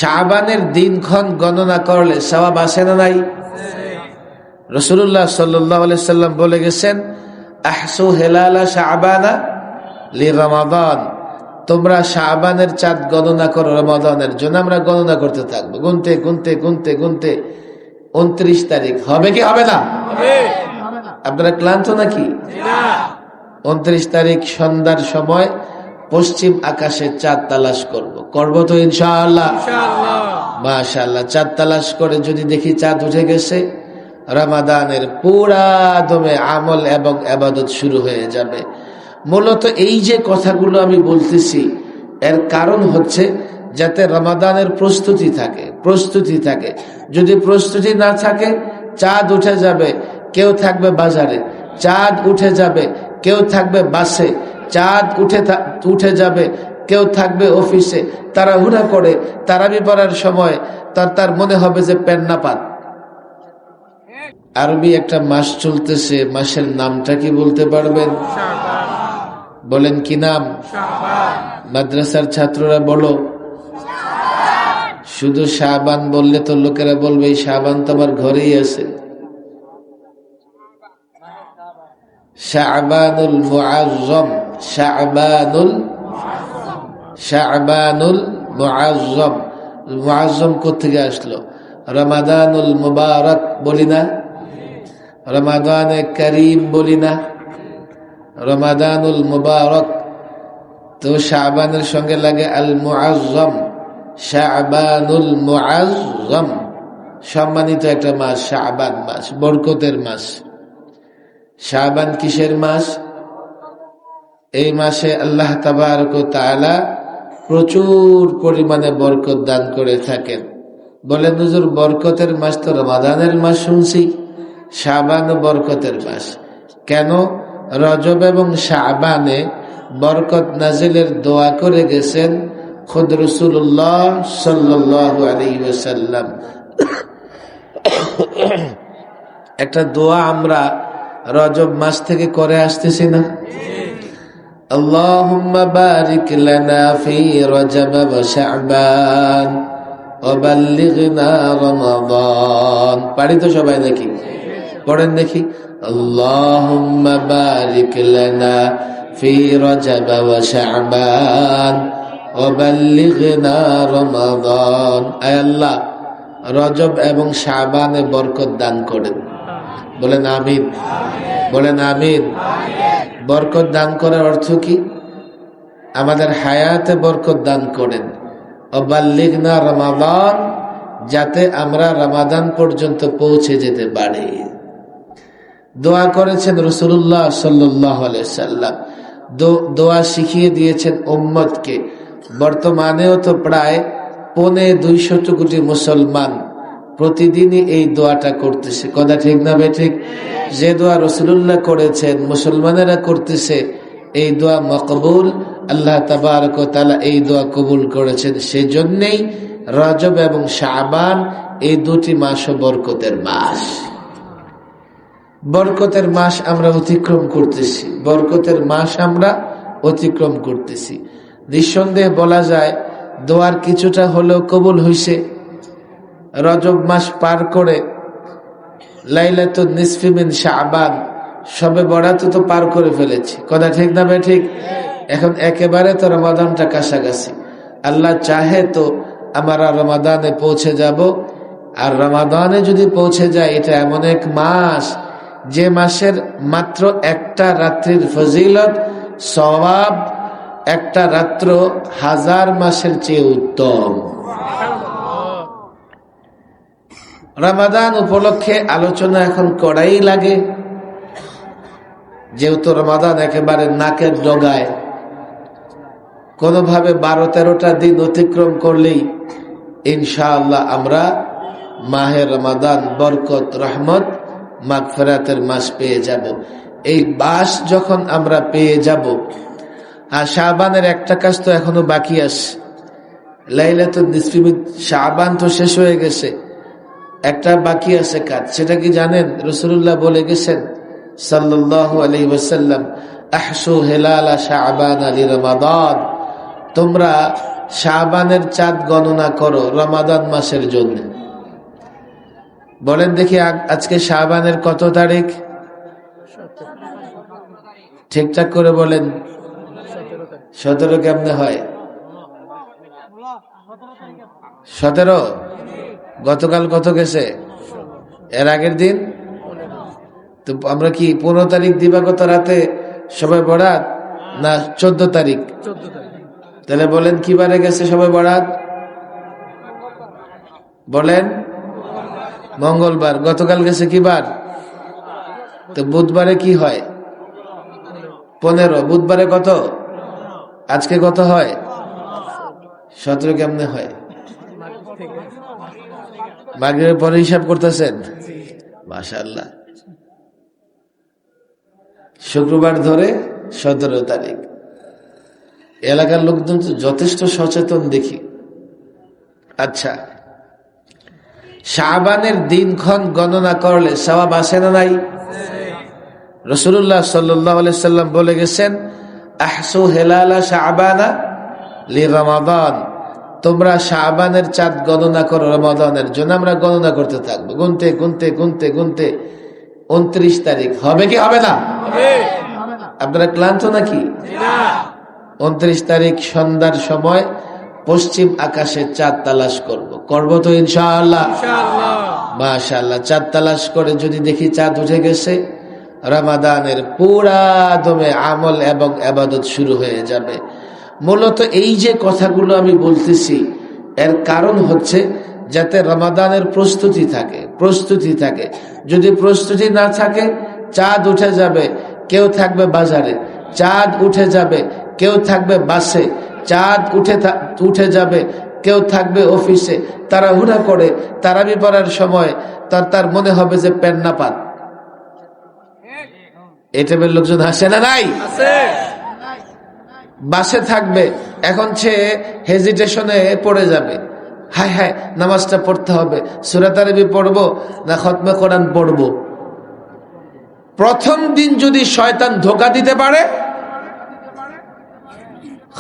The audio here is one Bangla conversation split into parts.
শাবানের দিনক্ষণ গণনা করলে সওয়াব আসে না নাই? রাসূলুল্লাহ সাল্লাল্লাহু আলাইহি সাল্লাম বলে গেছেন, আহসু হিলালা শাবানা লিরমাদান, তোমরা শাবানের চাঁদ গণনা করো রমাদানের জন্য। আমরা গণনা করতে থাকবো, গুনতে গুনতে গুনতে গুনতে 29 তারিখ হবে কি হবে না? আপনারা ক্লান্ত নাকি? 29 তারিখ সন্ধ্যার সময় পশ্চিম আকাশে চাঁদ তালাশ করব তো ইনশাআল্লাহ। মাশাআল্লাহ, চাঁদ তালাশ করে যদি দেখি চাঁদ উঠে গেছে, রমাদানের পুরা দমে আমল এবং ইবাদত শুরু হয়ে যাবে। মূলত এই যে কথাগুলো আমি বলতেছি, এর কারণ হচ্ছে যাতে রমাদানের প্রস্তুতি থাকে। যদি প্রস্তুতি না থাকে, চাঁদ উঠে যাবে, কেউ থাকবে বাজারে, চাঁদ উঠে যাবে, কেউ থাকবে বাসে, চাঁদ উঠে যাবে, কেউ থাকবে অফিসে, তাড়াহুড়া করে তারাবি পড়ার সময় তার মনে হবে যে পেন্নাপাত। আরবি একটা মাস চলতেছে, মাসের নামটা কি বলতে পারবেন? বলেন কি নাম? মাদ্রাসার ছাত্ররা বলো। শুধু শাবান বললে তো লোকেরা বলবে এই শাবান তো আমার ঘরেই আছে। শাবানুল মুআজ্জম, শাবানুল মুআজ্জম। মুআজ্জম কোথেকে আসলো? রমাদানুল মুবারক বলি না, রমাদানে করিম বলি না, রমাদানুল মুবারক। তো শাবানের সঙ্গে লাগে আল মুআজ্জম, শাবানুল মুআজ্জম, সম্মানিত একটা মাস শাবান মাস, বরকতের মাস। শাবান কিসের মাস? এই মাসে আল্লাহ তাবারক ওয়া তাআলা প্রচুর পরিমাণে বরকত দান করে থাকেন। বলেন হুজুর, বরকতের মাস তো রমাদানের মাস শুনছি, শাবান বরকতের মাস কেন? রজব এবং শাবানে বরকত নাজিলের দোয়া করে গেছেন খুদ রাসূলুল্লাহ সাল্লাল্লাহু আলাইহি ওয়াসাল্লাম। একটা দোয়া আমরা রজব মাস থেকে করে আসতেছি না? আল্লাহুম্মা বারিক লানা ফি রজব ওয়া শাবান ওয়া বাল্লিগনা রমাদান। পারি তো সবাই নাকি? পড়েন দেখি। আল্লাহুম্মা বারিক লানা ফি রজব ওয়া শাবান ওয়া বাল্লিগনা রমাদান। আয় আল্লাহ, রজব এবং শাবানে বরকত দান করেন। বলেন আমিন, বলেন আমিন। বরকত দান করার অর্থ কি? আমাদের হায়াতে বরকত দান করেন। ওয়াবাল্লিগনা রমাদান, যাতে আমরা রমাদান পর্যন্ত পৌঁছে যেতে পারি। দোয়া করেছেন রাসূলুল্লাহ সাল্লাল্লাহু আলাইহি সাল্লাম, দোয়া শিখিয়ে দিয়েছেন উম্মতকে। বর্তমানেও তো প্রায় 250 কোটি মুসলমান প্রতিদিনই এই দোয়াটা করতেছে। কথা ঠিক না বেঠিক? যে দোয়া রাসূলুল্লাহ করেছেন, মুসলমানেরা করতেছে, এই দোয়া মকবুল। আল্লাহ তাবারক ওয়া তাআলা এই দোয়া কবুল করেছেন। সেজন্যই রজব এবং শাবান এই দুটি মাসও বরকতের মাস। বরকতের মাস আমরা অতিক্রম করতেছি, বরকতের মাস আমরা অতিক্রম করতেছি। নিঃসন্দেহে বলা যায় দোয়ার কিছুটা হলেও কবুল হইছে। রজব মাস পার করে লাইলাতুন নিসফি মিন শাবান, সবে বরাত তো পার করে ফেলেছি। কথা ঠিক না ভাই? ঠিক। এখন একেবারে তো রমাদানটা কাছাকাছি। আল্লাহ চাহে তো আমরা রমাদানে পৌঁছে যাব। আর রমাদানে যদি পৌঁছে যায়, এটা এমন এক মাস যে মাসের মাত্র একটা রাত্রির ফজিলত, সওয়াব একটা রাত্র 1000 মাসের চেয়ে উত্তম। রমাদান উপলক্ষে আলোচনা এখন করাই লাগে, যেহেতু রমাদান একেবারে নাকের ডগায়। কোনোভাবে 12-13টা দিন অতিক্রম করলেই ইনশাআল্লাহ আমরা মাহে রমাদান, বরকত, রহমত, মাগফিরাতের মাস পেয়ে যাব। এই মাস যখন আমরা পেয়ে যাব, আর শাবানের একটা কাজ তো এখনো বাকি আছে। লাইলাতুন নিসফি মিন শাবান তো শেষ হয়ে গেছে, একটা বাকি আছে কাজ। সেটা কি জানেন? রাসূলুল্লাহ বলে গেছেন সাল্লাল্লাহু আলাইহি ওয়াসাল্লাম, আহসু হিলালা শাবান লিরমাদান, তোমরা শাবানের চাঁদ গণনা করো রমাদান মাসের জন্য। বলেন দেখি আজকে শাবানের কত তারিখ? ঠিকঠাক করে বলেন। 17 কেমনে হয়? 17। গতকাল কত গেছে? এর আগের দিন তো আমরা কি 15 তারিখ দিবাগত রাতে সবাই বরাত না 14 তারিখ? তাহলে বলেন কি বারে গেছে সবাই বরাত? বলেন মঙ্গলবার। গতকাল গেছে কি বার? তো বুধবারে কি হয়? 15। বুধবারে কত? আজকে কত হয়? 17 কেমনে হয়? মাগরিবের পরে হিসাব করতেছেন? মাশাআল্লাহ। শুক্রবার ধরে 17 তারিখ। এলাকার লোকজন তো যথেষ্ট সচেতন দেখি। আচ্ছা, শাবানের দিনক্ষণ গণনা করলে সওয়াব আসে না নাই? রাসূলুল্লাহ সাল্লাল্লাহু আলাইহি সাল্লাম বলে গেছেন, আহসু হিলালা শাবানা লিরমাদান, তোমরা শাবানের চাঁদ গণনা করো রমাদানের জন্য। আমরা গণনা করতে থাকবো, গুনতে গুনতে গুনতে গুনতে 29 তারিখ হবে কি হবে না? আপনারা ক্লান্ত নাকি? 29 তারিখ সন্ধ্যার সময় পশ্চিম আকাশে চাঁদ তালাশ করব তো ইনশাআল্লাহ। মাশাআল্লাহ। চাঁদ তালাশ করে যদি দেখি চাঁদ উঠে গেছে, রমাদানের পুরা দমে আমল এবং ইবাদত শুরু হয়ে যাবে। মূলত এই যে কথাগুলো আমি বলতেছি এর কারণ হচ্ছে যাতে রমাদানের প্রস্তুতি থাকে। যদি প্রস্তুতি না থাকে, চাঁদ উঠে যাবে, কেউ থাকবে বাজারে, চাঁদ উঠে যাবে, কেউ থাকবে বাসে, চাঁদ উঠে যাবে, কেউ থাকবে অফিসে, তাড়াহুড়া করে তারাবি পড়ার সময় তার মনে হবে যে পেন না পান। এই টাইপের লোকজন আসে না নাই? বাসে থাকবে, এখন সে হেজিটেশনে পড়ে যাবে, হায় হায় নামাজটা পড়তে হবে, সূরা তারাবি পড়বো না খতমে কোরআন পড়বো। প্রথম দিন যদি শয়তান ধোঁকা দিতে পারে,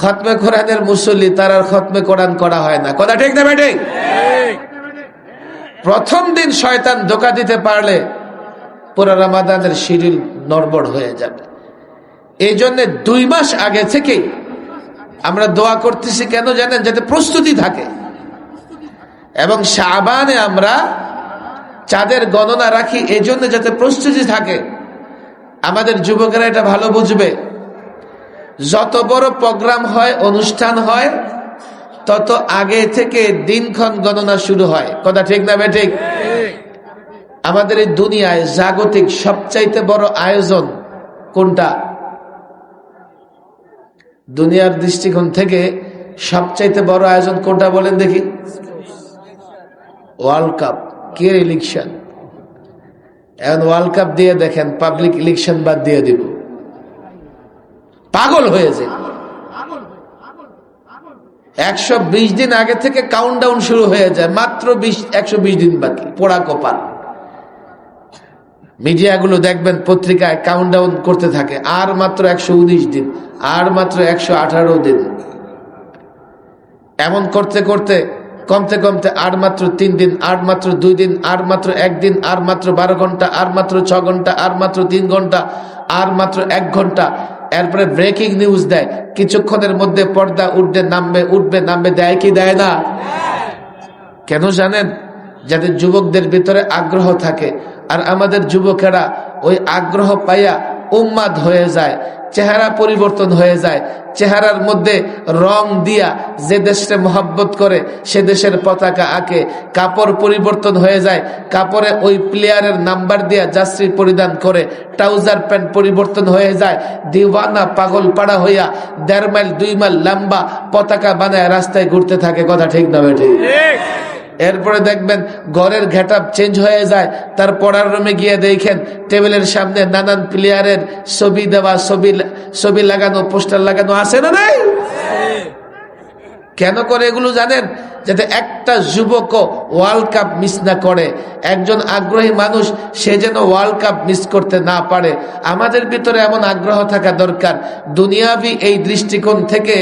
খতমে কোরআনের মুসল্লি তার আর খতমে কোরআন করা হয় না। কথা ঠিক না বেঠিক? প্রথম দিন শয়তান ধোঁকা দিতে পারলে পুরো রমাদানের শিডিউল নড়বড় হয়ে যাবে। এই জন্য 2 মাস আগে থেকে আমরা দোয়া করতেছি, কেন জানেন? যাতে প্রস্তুতি থাকে। এবং শাবানে আমরা চাঁদের গণনা রাখি এই জন্য যাতে প্রস্তুতি থাকে। আমাদের যুবকেরা এটা ভালো বুঝবে, যত বড় প্রোগ্রাম হয়, অনুষ্ঠান হয়, তত আগে থেকে দিনক্ষণ গণনা শুরু হয়। কথা ঠিক না বেঠিক? আমাদের এই দুনিয়ায় জাগতিক সবচাইতে বড় আয়োজন কোনটা? দুনিয়ার দৃষ্টিকোণ থেকে সবচাইতে বড় আয়োজন কোনটা বলেন দেখি? World cup. কে ইলেকশন? এখন ওয়ার্ল্ড কাপ দিয়ে দেখেন, পাবলিক ইলেকশন বাদ দিয়ে দিব, পাগল হয়েছে। 120 দিন আগে থেকে কাউন্টডাউন শুরু হয়ে যায়, মাত্র 120 দিন বাকি, পোড়া কপাল। মিডিয়াগুলো দেখবেন পত্রিকায় কাউন্টডাউন করতে থাকে, আর মাত্র 119 দিন, আর মাত্র 118 দিন। এমন করতে করতে কমতে কমতে আর মাত্র 3 দিন, আর মাত্র 2 দিন, আর মাত্র 1 দিন, আর মাত্র 12 ঘন্টা, আর মাত্র 6 ঘন্টা, আর মাত্র 3 ঘন্টা, আর মাত্র 1 ঘন্টা। এরপরে ব্রেকিং নিউজ দেয়, কিছুক্ষণের মধ্যে পর্দা উঠবে নামবে, দেয় কি দেয় না? কেন জানেন? যাতে যুবকদের ভিতরে আগ্রহ থাকে। আর আমাদের যুবকেরা ওই আগ্রহ পাইয়া উন্মাদ হয়ে যায়, চেহারা পরিবর্তন হয়ে যায়। চেহারার মধ্যে রং দিয়া যে দেশে মহব্বত করে সে দেশের পতাকা আঁকে। কাপড় পরিবর্তন হয়ে যায়, কাপড়ে ওই প্লেয়ারের নাম্বার দিয়া জার্সি পরিধান করে। ট্রাউজার প্যান্ট পরিবর্তন হয়ে যায়, দিওয়ানা পাগল পাড়া হইয়া 1.5 মাইল 2 মাইল লম্বা পতাকা বানায় রাস্তায় ঘুরতে থাকে। কথা ঠিক না বেঠিক? এরপরে দেখবেন ঘরের গেটআপ চেঞ্জ হয়ে যায়। তার পড়ার রুমে গিয়ে দেখেন টেবিলের সামনে নানান প্লেয়ারের ছবি দেওয়া, ছবি লাগানো, পোস্টার লাগানো আছে না নাই? কেন করে এগুলো জানেন? যাতে একটা যুবক ওয়ার্ল্ড কাপ মিস না করে, একজন আগ্রহী মানুষ সে যেন ওয়ার্ল্ড কাপ মিস করতে না পারে। আমাদের ভিতরে এমন আগ্রহ থাকা দরকার, দুনিয়াবি এই দৃষ্টিকোণ থেকে,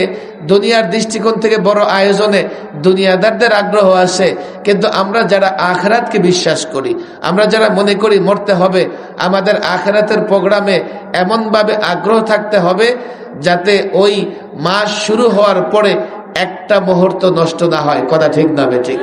দুনিয়ার দৃষ্টিকোণ থেকে বড় আয়োজনে দুনিয়াদারদের আগ্রহ আসে, কিন্তু আমরা যারা আখিরাতকে বিশ্বাস করি, আমরা যারা মনে করি মরতে হবে, আমাদের আখিরাতের প্রোগ্রামে এমনভাবে আগ্রহ থাকতে হবে যাতে ওই মাস শুরু হওয়ার পরে একটা মুহূর্ত নষ্ট না হয়। কথা ঠিক না বেঠিক?